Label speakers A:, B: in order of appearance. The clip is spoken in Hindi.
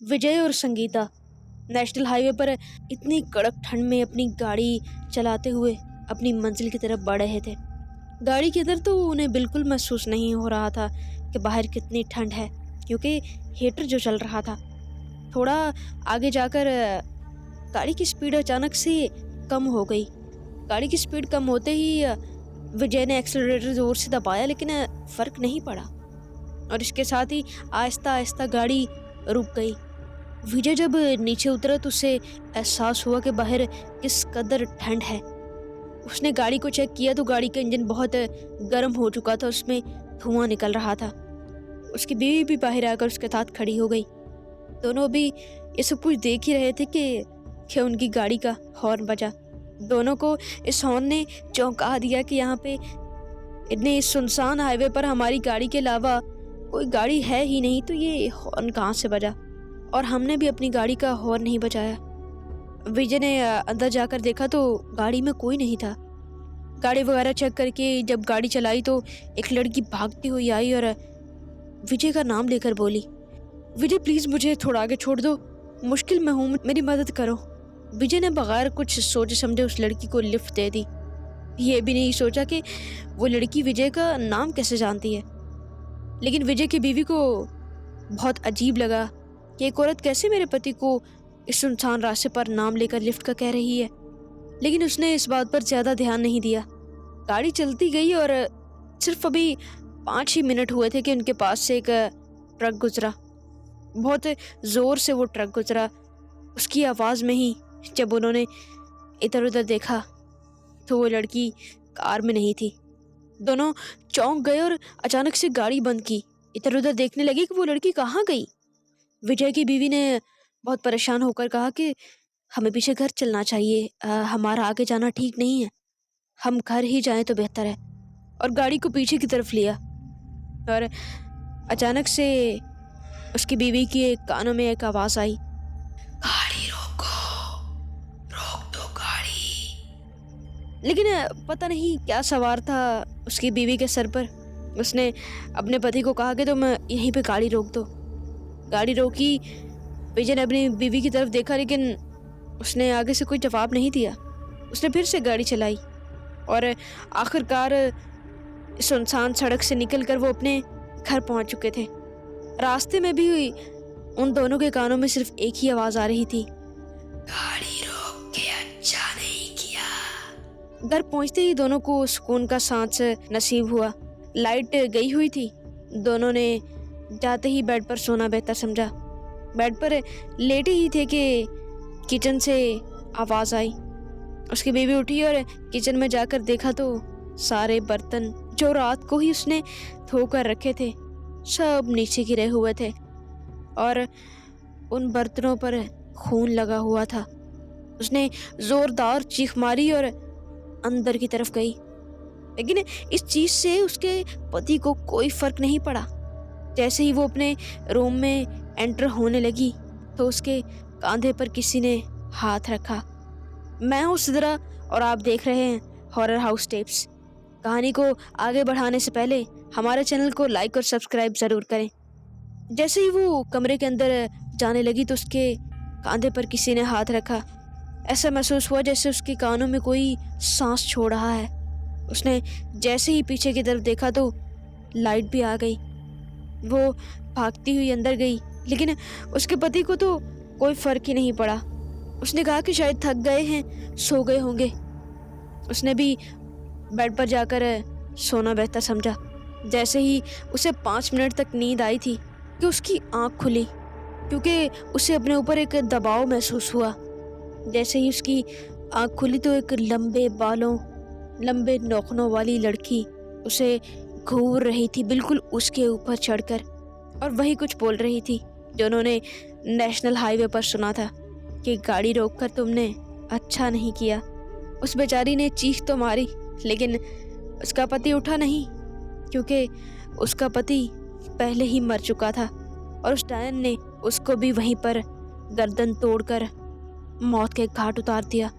A: विजय और संगीता नेशनल हाईवे पर इतनी कड़क ठंड में अपनी गाड़ी चलाते हुए अपनी मंजिल की तरफ बढ़ रहे थे। गाड़ी के अंदर तो उन्हें बिल्कुल महसूस नहीं हो रहा था कि बाहर कितनी ठंड है, क्योंकि हीटर जो चल रहा था। थोड़ा आगे जाकर गाड़ी की स्पीड अचानक से कम हो गई। गाड़ी की स्पीड कम होते ही विजय ने एक्सेलरेटर जोर से दबाया, लेकिन फर्क नहीं पड़ा और इसके साथ ही आहिस्ता आहिस्ता गाड़ी रुक गई। विजय जब नीचे उतरा तो उसे एहसास हुआ कि बाहर किस कदर ठंड है। उसने गाड़ी को चेक किया तो गाड़ी का इंजन बहुत गर्म हो चुका था, उसमें धुआं निकल रहा था। उसकी बीवी भी बाहर आकर उसके साथ खड़ी हो गई। दोनों भी ये सब कुछ देख ही रहे थे कि उनकी गाड़ी का हॉर्न बजा। दोनों को इस हॉर्न ने चौंका दिया कि यहाँ पे इतने सुनसान हाईवे पर हमारी गाड़ी के अलावा कोई गाड़ी है ही नहीं, तो ये हॉर्न कहाँ से बजा। और हमने भी अपनी गाड़ी का हॉर्न नहीं बजाया। विजय ने अंदर जाकर देखा तो गाड़ी में कोई नहीं था। गाड़ी वगैरह चेक करके जब गाड़ी चलाई तो एक लड़की भागती हुई आई और विजय का नाम लेकर बोली, विजय प्लीज मुझे थोड़ा आगे छोड़ दो, मुश्किल में हूँ, मेरी मदद करो। विजय ने बगैर कुछ सोचे समझे उस लड़की को लिफ्ट दे दी। ये भी नहीं सोचा कि वो लड़की विजय का नाम कैसे जानती है। लेकिन विजय की बीवी को बहुत अजीब लगा कि एक औरत कैसे मेरे पति को इस सुनसान रास्ते पर नाम लेकर लिफ्ट का कह रही है। लेकिन उसने इस बात पर ज्यादा ध्यान नहीं दिया। गाड़ी चलती गई और सिर्फ अभी 5 ही मिनट हुए थे कि उनके पास से एक ट्रक गुजरा। बहुत जोर से वो ट्रक गुजरा। उसकी आवाज में ही जब उन्होंने इधर उधर देखा तो वो लड़की कार में नहीं थी। दोनों चौंक गए और अचानक से गाड़ी बंद की। इधर उधर देखने लगी कि वो लड़की कहाँ गई। विजय की बीवी ने बहुत परेशान होकर कहा कि हमें पीछे घर चलना चाहिए, हमारा आगे जाना ठीक नहीं है, हम घर ही जाएं तो बेहतर है। और गाड़ी को पीछे की तरफ लिया और अचानक से उसकी बीवी के कानों में एक आवाज आई, गाड़ी रोको, रोक दो गाड़ी। लेकिन पता नहीं क्या सवार था उसकी बीवी के सर पर। उसने अपने पति को कहा कि तुम यहीं पे गाड़ी रोक दो। गाड़ी रोकी। विजय ने अपनी बीवी की तरफ देखा, लेकिन उसने आगे से कोई जवाब नहीं दिया। उसने फिर से गाड़ी चलाई और आखिरकार सुनसान सड़क से निकलकर वो अपने घर पहुंच चुके थे। रास्ते में भी उन दोनों के कानों में सिर्फ एक ही आवाज आ रही थी, गाड़ी रोक के अच्छा नहीं किया। घर पहुंचते ही दोनों को सुकून का सांस नसीब हुआ। लाइट गई हुई थी। दोनों ने जाते ही बेड पर सोना बेहतर समझा। बेड पर लेटे ही थे कि किचन से आवाज आई। उसकी बीवी उठी और किचन में जाकर देखा तो सारे बर्तन जो रात को ही उसने धोकर रखे थे सब नीचे गिरे हुए थे और उन बर्तनों पर खून लगा हुआ था। उसने जोरदार चीख मारी और अंदर की तरफ गई, लेकिन इस चीज से उसके पति को कोई फर्क नहीं पड़ा। जैसे ही वो अपने रूम में एंटर होने लगी तो उसके कंधे पर किसी ने हाथ रखा। मैं हूँ सिद्रा और आप देख रहे हैं हॉरर हाउस टेप्स। कहानी को आगे बढ़ाने से पहले हमारे चैनल को लाइक और सब्सक्राइब जरूर करें। जैसे ही वो कमरे के अंदर जाने लगी तो उसके कंधे पर किसी ने हाथ रखा। ऐसा महसूस हुआ जैसे उसके कानों में कोई सांस छोड़ रहा है। उसने जैसे ही पीछे की तरफ देखा तो लाइट भी आ गई। वो भागती हुई अंदर गई, लेकिन उसके पति को तो कोई फर्क ही नहीं पड़ा। उसने कहा कि शायद थक गए हैं, सो गए होंगे। उसने भी बेड पर जाकर सोना बेहतर समझा। जैसे ही उसे 5 मिनट तक नींद आई थी कि उसकी आंख खुली, क्योंकि उसे अपने ऊपर एक दबाव महसूस हुआ। जैसे ही उसकी आंख खुली तो एक लंबे बालों, लंबे नौखनों वाली लड़की उसे घूर रही थी, बिल्कुल उसके ऊपर चढ़कर, और वही कुछ बोल रही थी जो उन्होंने नेशनल हाईवे पर सुना था कि गाड़ी रोककर तुमने अच्छा नहीं किया। उस बेचारी ने चीख तो मारी, लेकिन उसका पति उठा नहीं, क्योंकि उसका पति पहले ही मर चुका था और उस डायन ने उसको भी वहीं पर गर्दन तोड़कर मौत के घाट उतार दिया।